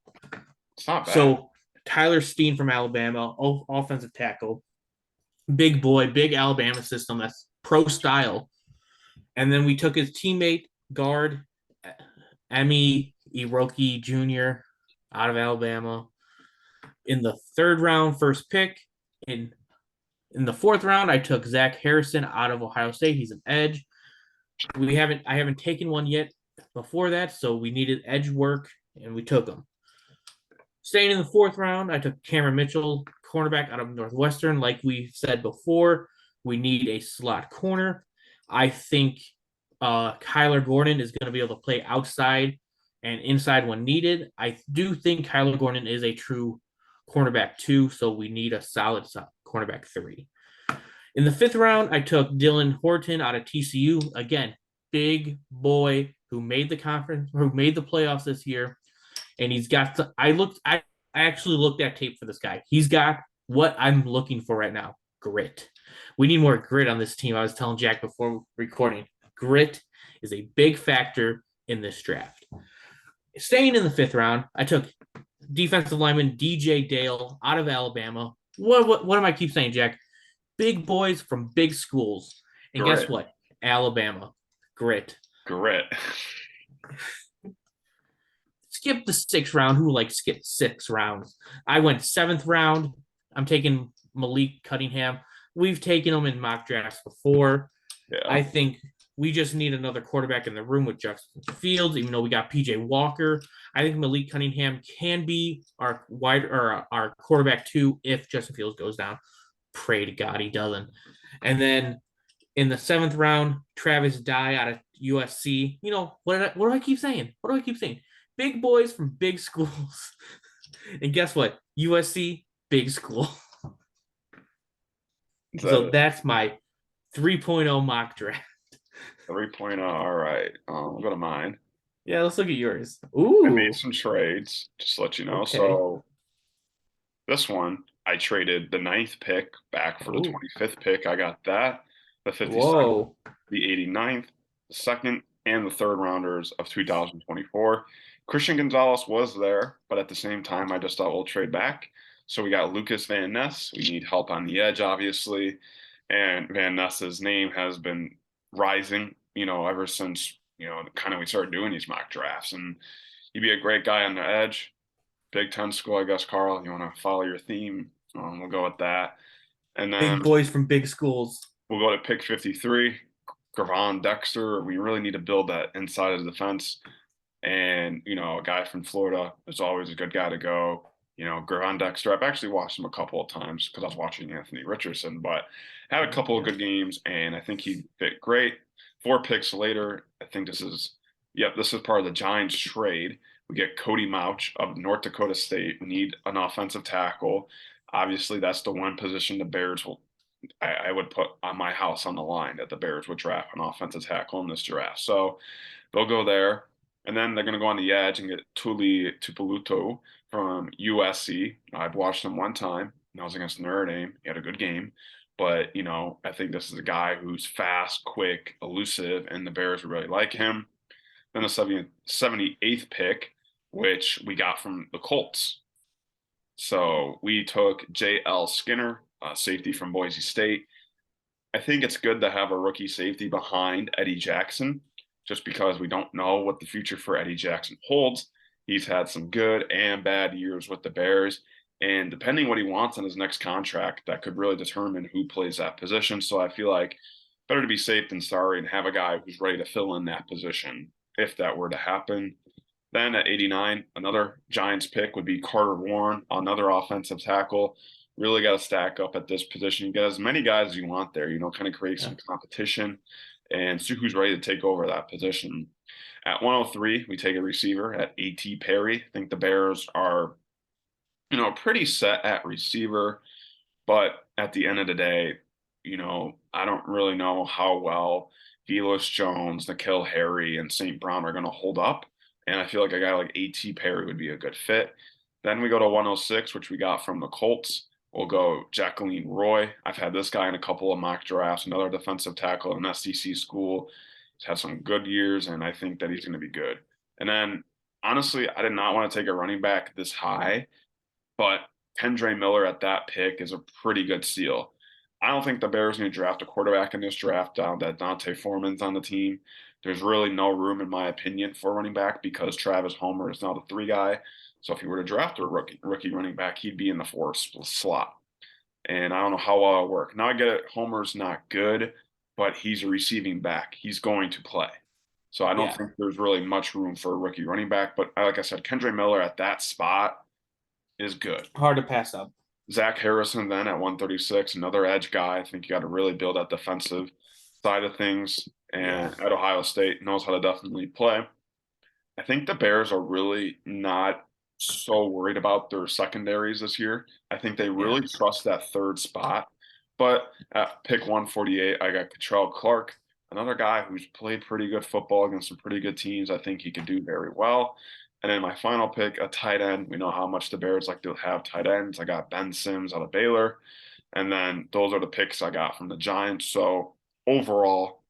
it's not bad. So Tyler Steen from Alabama, offensive tackle, big boy, big Alabama system. That's pro style. And then we took his teammate guard, Emmy Iroki Jr. out of Alabama. In the third round, first pick. In the fourth round, I took Zach Harrison out of Ohio State. He's an edge. I haven't taken one yet before that, so we needed edge work, and we took him. Staying in the fourth round, I took Cameron Mitchell, cornerback out of Northwestern. Like we said before, we need a slot corner. I think Kyler Gordon is going to be able to play outside and inside when needed. I do think Kyler Gordon is a true cornerback 2, so we need a solid cornerback 3. In the fifth round, I took Dylan Horton out of TCU. Again, big boy who made the playoffs this year. And he's got I actually looked at tape for this guy. He's got what I'm looking for right now. Grit. We need more grit on this team. I was telling Jack before recording. Grit is a big factor in this draft. Staying in the fifth round, I took defensive lineman DJ Dale out of Alabama. What am I keep saying, Jack? Big boys from big schools. And Grit. guess what? Alabama. Grit. Grit. Skip the sixth round. Who like skip 6 rounds? I went seventh round. I'm taking Malik Cunningham. We've taken him in mock drafts before. Yeah. I think we just need another quarterback in the room with Justin Fields, even though we got PJ Walker. I think Malik Cunningham can be our our quarterback 2 if Justin Fields goes down. Pray to God he doesn't. And then in the 7th round, Travis Dye out of USC. You know, what do I keep saying? What do I keep saying? Big boys from big schools. And guess what? USC, big school. So that's my 3.0 mock draft. 3.0. All right. I'll go to mine. Yeah, let's look at yours. Ooh. I made some trades, just to let you know. Okay. So this one, I traded the 9th pick back for the 25th pick. I got that. The 57th, the 89th, the 2nd, and the 3rd rounders of 2024. Christian Gonzalez was there, but at the same time, I just thought we'll trade back. So we got Lucas Van Ness. We need help on the edge, obviously. And Van Ness's name has been rising, ever since, kind of we started doing these mock drafts. And he'd be a great guy on the edge. Big Ten school, I guess, Carl. You want to follow your theme? We'll go with that. And then big boys from big schools. We'll go to pick 53, Gravon Dexter. We really need to build that inside of the defense. And, a guy from Florida is always a good guy to go. Gravon Dexter, I've actually watched him a couple of times because I was watching Anthony Richardson, but had a couple of good games, and I think he fit great. 4 picks later, I think this is part of the Giants trade. We get Cody Mauch of North Dakota State. We need an offensive tackle. Obviously, that's the one position the Bears I would put on my house on the line that the Bears would draft an offensive tackle in this draft. So they'll go there. And then they're going to go on the edge and get Tuli Tupeluto from USC. I've watched him one time. That was against Notre Dame. He had a good game. But, I think this is a guy who's fast, quick, elusive, and the Bears would really like him. Then the 78th pick, which we got from the Colts. So we took J.L. Skinner, safety from Boise State. I think it's good to have a rookie safety behind Eddie Jackson, just because we don't know what the future for Eddie Jackson holds. He's had some good and bad years with the Bears. And depending what he wants on his next contract, that could really determine who plays that position. So I feel like better to be safe than sorry and have a guy who's ready to fill in that position if that were to happen. Then at 89, another Giants pick would be Carter Warren, another offensive tackle. Really got to stack up at this position. You get as many guys as you want there, kind of create some competition and see who's ready to take over that position. At 103, we take a receiver at A.T. Perry. I think the Bears are, pretty set at receiver. But at the end of the day, I don't really know how well Velus Jones, N'Keal Harry, and St. Brown are going to hold up. And I feel like a guy like A.T. Perry would be a good fit. Then we go to 106, which we got from the Colts. We'll go Jacqueline Roy. I've had this guy in a couple of mock drafts, another defensive tackle in SEC school. He's had some good years, and I think that he's going to be good. And then, honestly, I did not want to take a running back this high, but Kendre Miller at that pick is a pretty good steal. I don't think the Bears need to draft a quarterback in this draft now that Dante Foreman's on the team. There's really no room, in my opinion, for running back because Travis Homer is now the 3 guy. So if you were to draft a rookie running back, he'd be in the 4 slot. And I don't know how well it'll work. Now I get it. Homer's not good, but he's a receiving back. He's going to play. So I don't think there's really much room for a rookie running back. But like I said, Kendre Miller at that spot is good. Hard to pass up. Zach Harrison then at 136, another edge guy. I think you got to really build that defensive side of things. And at Ohio State knows how to definitely play. I think the Bears are really not so worried about their secondaries this year. I think they really trust that 3rd spot. But at pick 148, I got Cottrell Clark, another guy who's played pretty good football against some pretty good teams. I think he could do very well. And then my final pick, a tight end. We know how much the Bears like to have tight ends. I got Ben Sims out of Baylor. And then those are the picks I got from the Giants. So overall,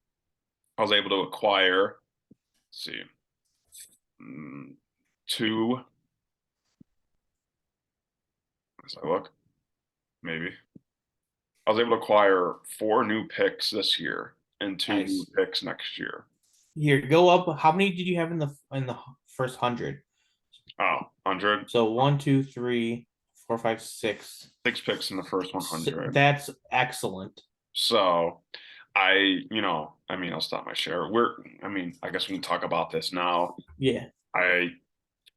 I was able to acquire, let's see, 2. As I look, maybe. I was able to acquire 4 new picks this year and 2 new picks next year. Here, go up. How many did you have in the first 100? Oh, 100. So 1, 2, 3, 4, 5, 6. 6 picks in the first 100. That's excellent. So I'll stop my share. I guess we can talk about this now. Yeah. I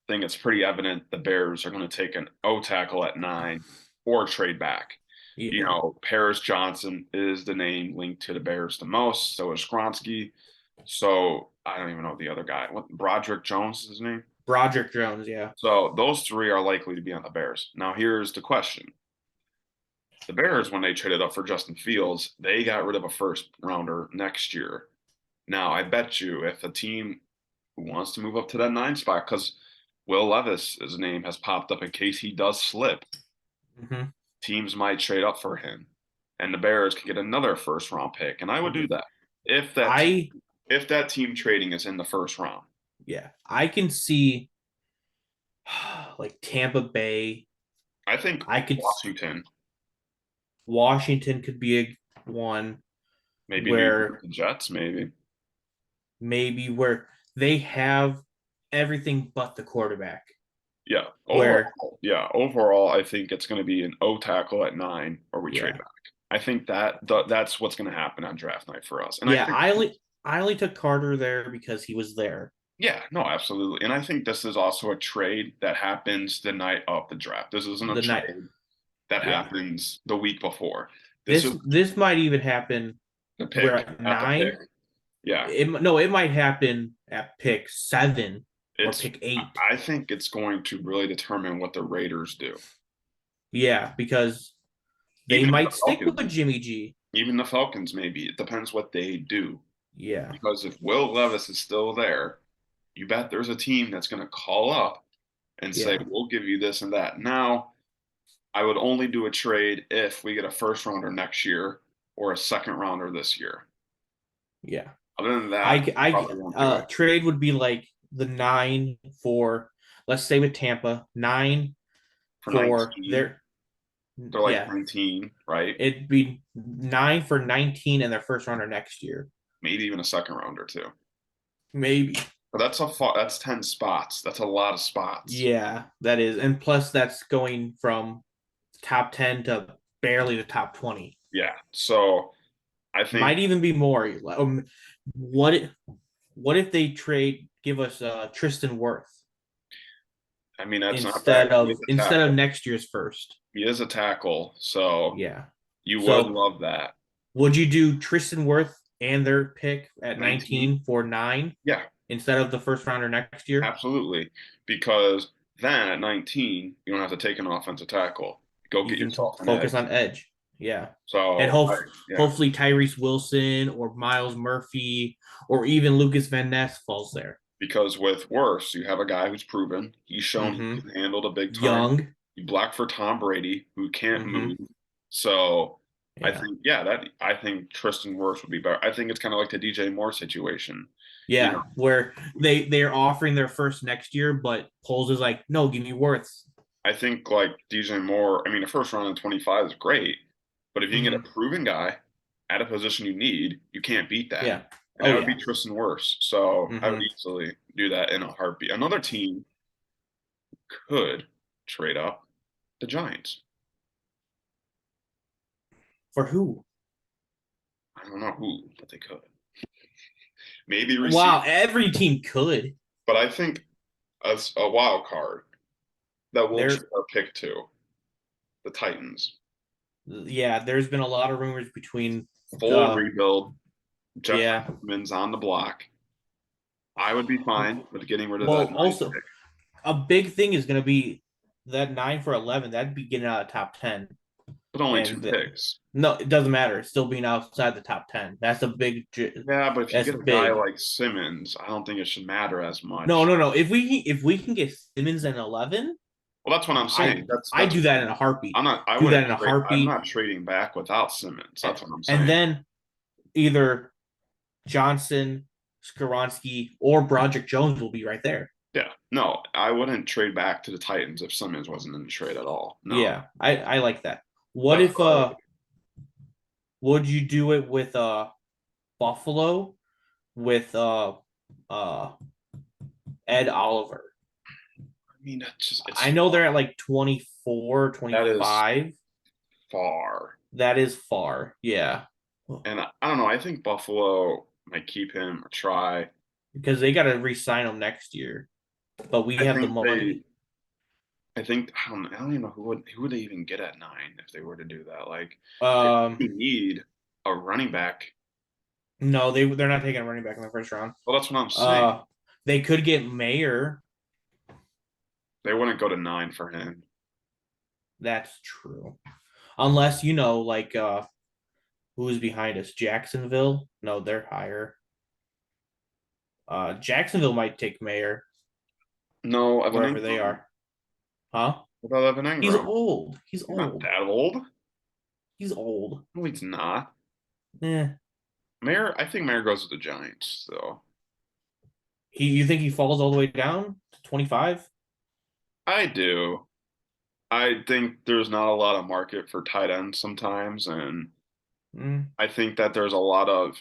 think it's pretty evident the Bears are going to take an O tackle at 9 or trade back. Yeah. Paris Johnson is the name linked to the Bears the most. So is Skronsky. So I don't even know the other guy. What Broderick Jones is his name? Broderick Jones, yeah. So those 3 are likely to be on the Bears. Now here's the question. The Bears, when they traded up for Justin Fields, they got rid of a 1st rounder next year. Now, I bet you if a team who wants to move up to that 9 spot, because Will Levis, his name has popped up in case he does slip, teams might trade up for him. And the Bears could get another 1st round pick. And I would do that if that team trading is in the 1st round. Yeah. I can see like Tampa Bay. I think Washington could be a one. Maybe where the Jets, maybe where they have everything but the quarterback. Yeah. Overall, I think it's going to be an O tackle at 9 or we trade back. I think that's what's going to happen on draft night for us. And I only took Carter there because he was there. Yeah, no, absolutely. And I think this is also a trade that happens the night of the draft. This isn't a trade that happens the week before. This might even happen at 9. Yeah. It might happen at pick 7 or pick 8. I think it's going to really determine what the Raiders do. Yeah, because they might stick with Jimmy G. Even the Falcons, maybe. It depends what they do. Yeah. Because if Will Levis is still there, you bet there's a team that's going to call up and say, we'll give you this and that. Now, I would only do a trade if we get a 1st rounder next year or a 2nd rounder this year. Yeah. Other than that, trade would be like the 9 for, let's say with Tampa, 9 for their. They're like 19, right? It'd be 9 for 19 and their 1st rounder next year. Maybe even a 2nd rounder too. Maybe. But that's 10 spots. That's a lot of spots. Yeah, that is. And plus that's going from top 10 to barely the top 20. Yeah. So I think might even be more. What if they trade give us Tristan Wirth I mean, that's not bad. instead He of is a tackle. next year's first. He is a tackle, so Yeah. you would So love that. would you do Tristan Wirth and their pick at 19? 19 for 9 Yeah, instead of the first rounder next year? absolutely. Because then at 19, you don't have to take an offensive tackle. Go You get can yourself an focus edge. on edge. Yeah. And So, yeah, hopefully Tyrese Wilson or Miles Murphy or even Lucas Van Ness falls there. because with worse, you have a guy who's proven he's shown he Mm-hmm. can handle the big time. Young. You block for Tom Brady, who can't Mm-hmm. move. So I Yeah. think, yeah, that I think Tristan Wirfs would be better. I think it's kind of like the DJ Moore situation. You Yeah. know, Where they're offering their first next year, but Poles is like, no, give me Worths. I think like DJ Moore, I mean, the first round in 25 is great, but if you can get Mm-hmm. a proven guy at a position you need, you can't beat that. Yeah. And Oh that would be yeah. Tristan Wirfs. So I would Mm-hmm. easily do that in a heartbeat. Another team could trade up the Giants. For who? I don't know who, but they could. Maybe receive, Wow, every team could. but I think as a wild card that will There trade our pick to the Titans. yeah, there's been a lot of rumors between Full rebuild, Jeff yeah. Simmons on the block. I would be fine with getting rid of Well, that ninth also pick, a big thing is going to be that 9 for 11. That'd be getting out of top 10, but only two and picks. no, it doesn't matter. It's still being outside the top 10. That's a Yeah, but if you that's get a guy big. like Simmons, I don't think it should matter as No, much. no, no. If we can get Simmons in 11, Well, that's what I'm I saying. I do that in a heartbeat. I'm not. I Do that wouldn't in a trade. I'm heartbeat, not trading back without Simmons. That's what I'm and saying. then either Johnson, Skoronsky, or Broderick Jones will be right there. Yeah, no, I wouldn't trade back to the Titans if Simmons wasn't in the trade at all. No, Yeah, I like that. What that's if what I would. would you do it with Buffalo with uh Ed Oliver? I mean, that's just it's I know they're at like 24, that is 25. far, That is far. Yeah. and I don't know. I think Buffalo might keep him or try. Because they got to re-sign him next year. But we I have the think they. money. I don't even know who would they even get at 9 if they were to do that. Like, they Um really need a running back. no, they're not taking a running back in the first round. Well, that's what I'm saying. Uh they could get Mayer. They wouldn't go to 9 for him. That's true. Unless like who's behind us? Jacksonville? No, they're higher. Jacksonville might take Mayer No, Evan wherever they Ingram. are. Huh? What about Evan He's Ingram? old. He's He's not old. that old. He's old. No, he's not. Eh. I think Mayer goes to the Giants, though. You think he falls all the way down to 25? I do. I think there's not a lot of market for tight ends sometimes, and Mm. I think that there's a lot of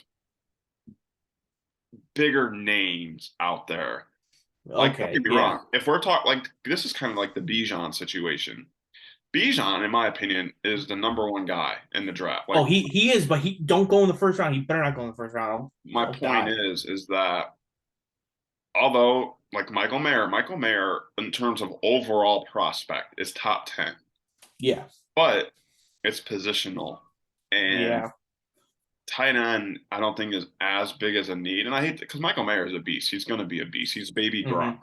bigger names out there. Like, don't Okay, get me yeah. wrong. If we're talking like this is kind of like the Bijan situation. Bijan, in my opinion, is the number one guy in the draft. Oh, Like, he is, but he don't go in the first round. He better not go in the first round. my I'll point die. is that although like Michael Mayer, in terms of overall prospect, is top 10, Yeah, but it's positional. And yeah. tight end, I don't think is as big as a need. And I hate because Michael Mayer is a beast. He's going to be a beast. He's baby Gronk. Hmm.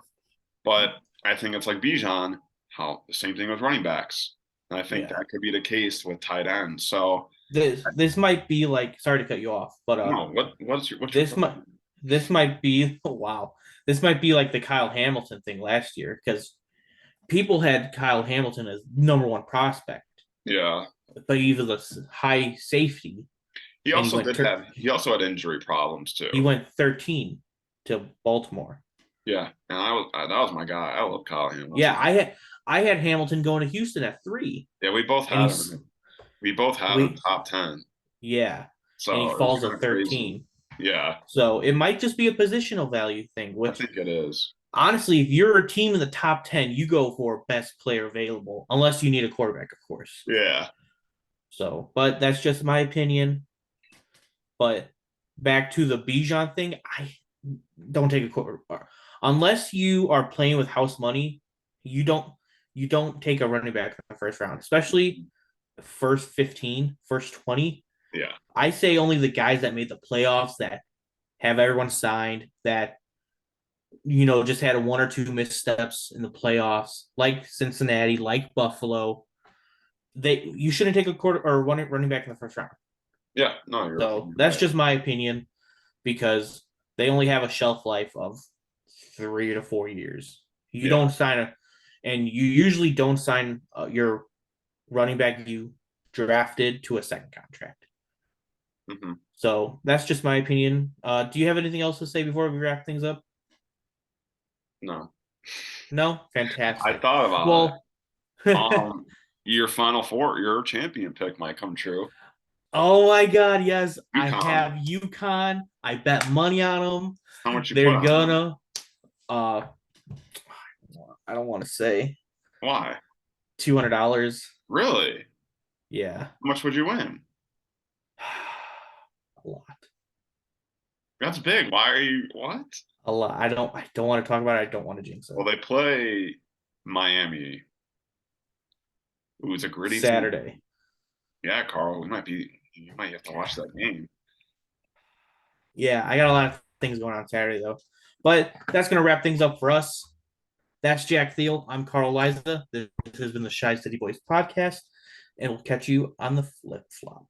But I think it's like Bijan, how the same thing with running backs. And I think Yeah. that could be the case with tight end. So This might be like, sorry to cut you off, but no, what's your this might this might be wow. This might be like the Kyle Hamilton thing last year because people had Kyle Hamilton as number one prospect, yeah. but he was a high safety, He and he also went did have he also had injury problems too. he went 13 to Baltimore. Yeah, and that was my guy. I love Kyle Yeah, Hamilton. I had Hamilton going to Houston at 3, Yeah, we both and had him. We both had him we top 10. yeah, and he So it was falls kind to of crazy. 13. Yeah, So it might just be a positional value thing, I which think it is. honestly, if you're a team in the top 10, you go for best player available, unless you need a quarterback, of course. Yeah. So, but that's just my opinion. But back to the Bijan thing, I don't take a quarter. unless you are playing with house money, you don't take a running back in the first round, especially first 15, first 20. Yeah. I say only the guys that made the playoffs that have everyone signed that just had one or two missteps in the playoffs, like Cincinnati, like Buffalo. You shouldn't take a quarter or one running back in the first round. Yeah. No, So you're that's right. just my opinion because they only have a shelf life of 3 to 4 years. You Yeah. don't sign and you usually don't sign your running back you drafted to a second contract. Hmm. So that's just my opinion. Do you have anything else to say before we wrap things up? No. No? I Fantastic. thought about it. Well, oh Your Final Four, your champion pick might come true. my God, yes. I UConn. have UConn. I bet money on them. How much you put They're on them? gonna uh I don't want to say Why? $200. Really? Yeah. How much would you win? A lot. That's big. Why are you what? A lot. I don't want to talk about it. I don't want to jinx it. Well, they play Miami, who's a gritty team. Saturday. Yeah, Carl, you might have to watch that game. Yeah, I got a lot of things going on Saturday though. But that's gonna wrap things up for us. That's Jack Thiel. I'm Carl Liza. This has been the Shy City Boys podcast, and we'll catch you on the flip flop.